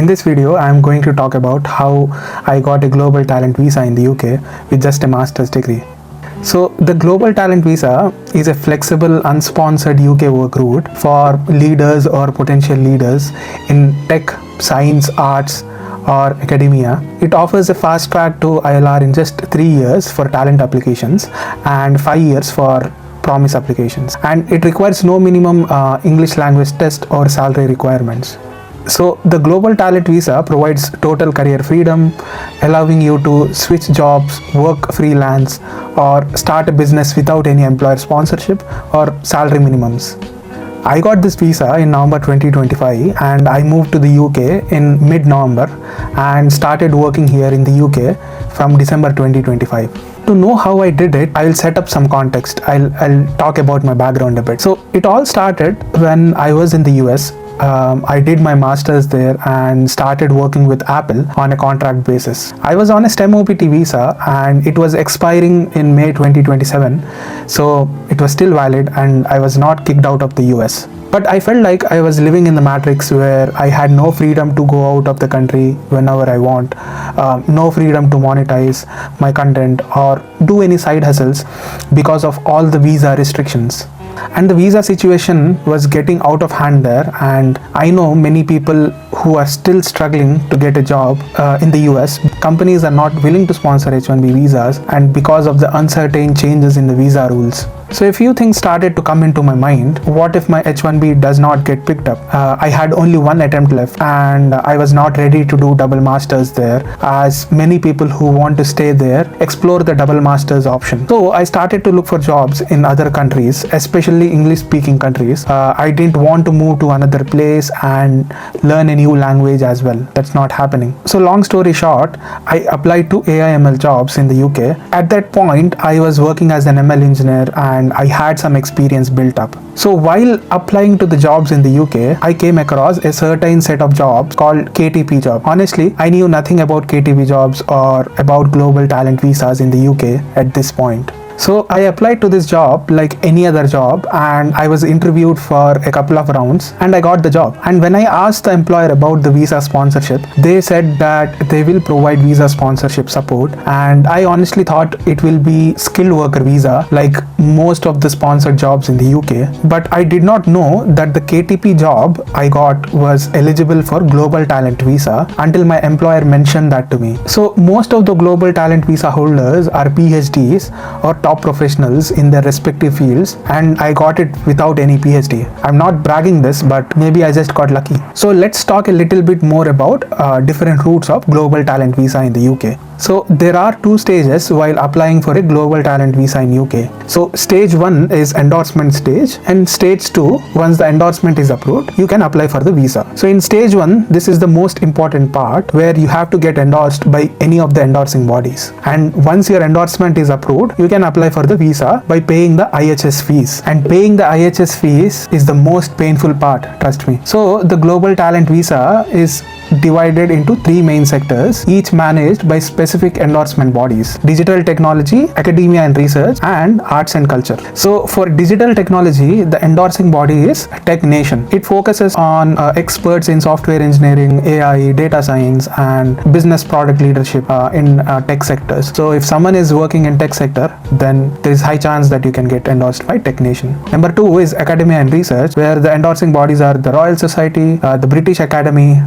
In this video, I am going to talk about how I got a Global Talent Visa in the UK with just a master's degree. So, the Global Talent Visa is a flexible, unsponsored UK work route for leaders or potential leaders in tech, science, arts, or academia. It offers a fast track to ILR in just 3 years for talent applications and 5 years for promise applications. And it requires no minimum English language test or salary requirements. So the Global Talent Visa provides total career freedom, allowing you to switch jobs, work freelance, or start a business without any employer sponsorship or salary minimums. I got this visa in November 2025 and I moved to the UK in mid-November and started working here in the UK from December 2025. To know how I did it, I'll set up some context. I'll talk about my background a bit. So it all started when I was in the US. I did my master's there and started working with Apple on a contract basis. I was on a STEM OPT visa and it was expiring in May 2027, so it was still valid and I was not kicked out of the US. But I felt like I was living in the matrix where I had no freedom to go out of the country whenever I want, no freedom to monetize my content or do any side hustles because of all the visa restrictions. And the visa situation was getting out of hand there, and I know many people who are still struggling to get a job in the US. Companies are not willing to sponsor H1B visas, and because of the uncertain changes in the visa rules. So a few things started to come into my mind. What if my H1B does not get picked up? I had only one attempt left and I was not ready to do double masters there, as many people who want to stay there explore the double masters option. So I started to look for jobs in other countries, especially English speaking countries. I didn't want to move to another place and learn a new language as well. That's not happening. So long story short, I applied to AI/ML jobs in the UK. At that point, I was working as an ML engineer and I had some experience built up. So while applying to the jobs in the UK, I came across a certain set of jobs called KTP job. Honestly, I knew nothing about KTP jobs or about global talent visas in the UK at this point. So I applied to this job like any other job and I was interviewed for a couple of rounds and I got the job. And when I asked the employer about the visa sponsorship, they said that they will provide visa sponsorship support, and I honestly thought it will be skilled worker visa like most of the sponsored jobs in the UK. But I did not know that the KTP job I got was eligible for global talent visa until my employer mentioned that to me. So most of the global talent visa holders are PhDs or top professionals in their respective fields, and I got it without any PhD. I'm not bragging this, but maybe I just got lucky. So let's talk a little bit more about different routes of global talent visa in the UK. So there are 2 stages while applying for a global talent visa in UK. So stage 1 is endorsement stage, and stage 2, once the endorsement is approved, you can apply for the visa. So in stage 1, this is the most important part where you have to get endorsed by any of the endorsing bodies. And once your endorsement is approved, you can apply for the visa by paying the IHS fees. And paying the IHS fees is the most painful part, trust me. So the global talent visa is divided into 3 main sectors, each managed by specific endorsement bodies: digital technology, academia and research, and arts and culture. So for digital technology, the endorsing body is Tech Nation. It focuses on experts in software engineering, AI, data science, and business product leadership in tech sectors. So if someone is working in tech sector, then there is high chance that you can get endorsed by Tech Nation. Number 2 is academia and research, where the endorsing bodies are the Royal Society, the British Academy,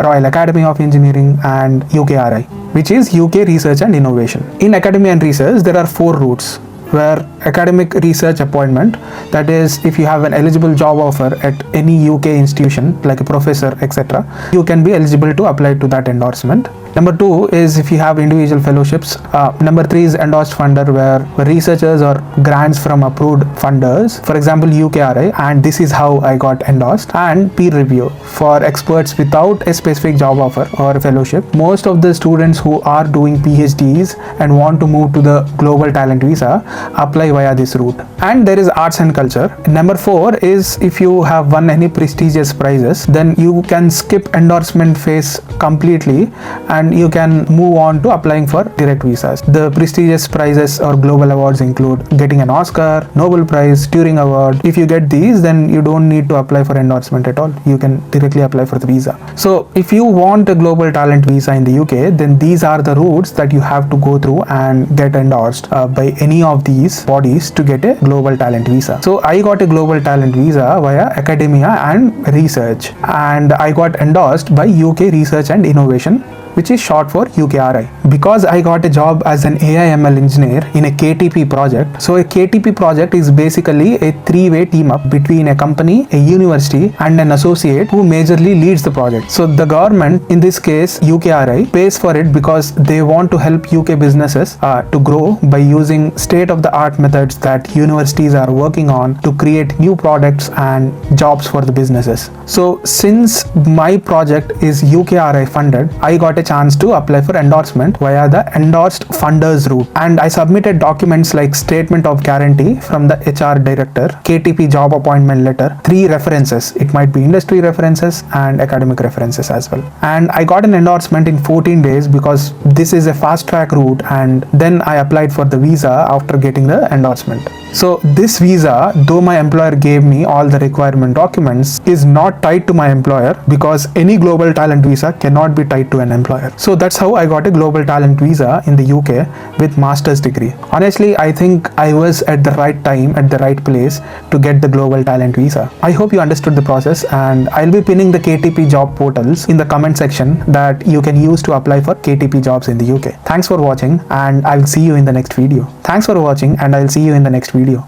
Royal Academy of Engineering, and UKRI, which is UK Research and Innovation. In academia and research, there are 4 routes, where academic research appointment, that is if you have an eligible job offer at any UK institution like a professor, etc., you can be eligible to apply to that endorsement. Number 2 is if you have individual fellowships. Number 3 is endorsed funder, where researchers or grants from approved funders, for example UKRI, and this is how I got endorsed. And peer review for experts without a specific job offer or fellowship. Most of the students who are doing PhDs and want to move to the global talent visa apply via this route. And there is arts and culture. Number 4 is if you have won any prestigious prizes, then you can skip endorsement phase completely and you can move on to applying for direct visas. The prestigious prizes or global awards include getting an Oscar, Nobel Prize, Turing Award. If you get these, then you don't need to apply for endorsement at all. You can directly apply for the visa. So if you want a global talent visa in the UK, then these are the routes that you have to go through and get endorsed by any of these bodies to get a global talent visa. So I got a global talent visa via academia and research, and I got endorsed by UK Research and Innovation, which is short for UKRI. Because I got a job as an AI/ML engineer in a KTP project. So a KTP project is basically a three-way team up between a company, a university, and an associate who majorly leads the project. So the government, in this case UKRI, pays for it because they want to help UK businesses to grow by using state-of-the-art methods that universities are working on to create new products and jobs for the businesses. So since my project is UKRI funded, I got a chance to apply for endorsement via the endorsed funders route, and I submitted documents like statement of guarantee from the HR director, KTP job appointment letter, 3 references. It might be industry references and academic references as well. And I got an endorsement in 14 days because this is a fast track route, and then I applied for the visa after getting the endorsement. So this visa, though my employer gave me all the requirement documents, is not tied to my employer because any global talent visa cannot be tied to an employer. So that's how I got a global talent visa in the UK with master's degree. Honestly, I think I was at the right time at the right place to get the global talent visa. I hope you understood the process, and I'll be pinning the KTP job portals in the comment section that you can use to apply for KTP jobs in the UK. Thanks for watching, and I'll see you in the next video. Thanks for watching, and I'll see you in the next video.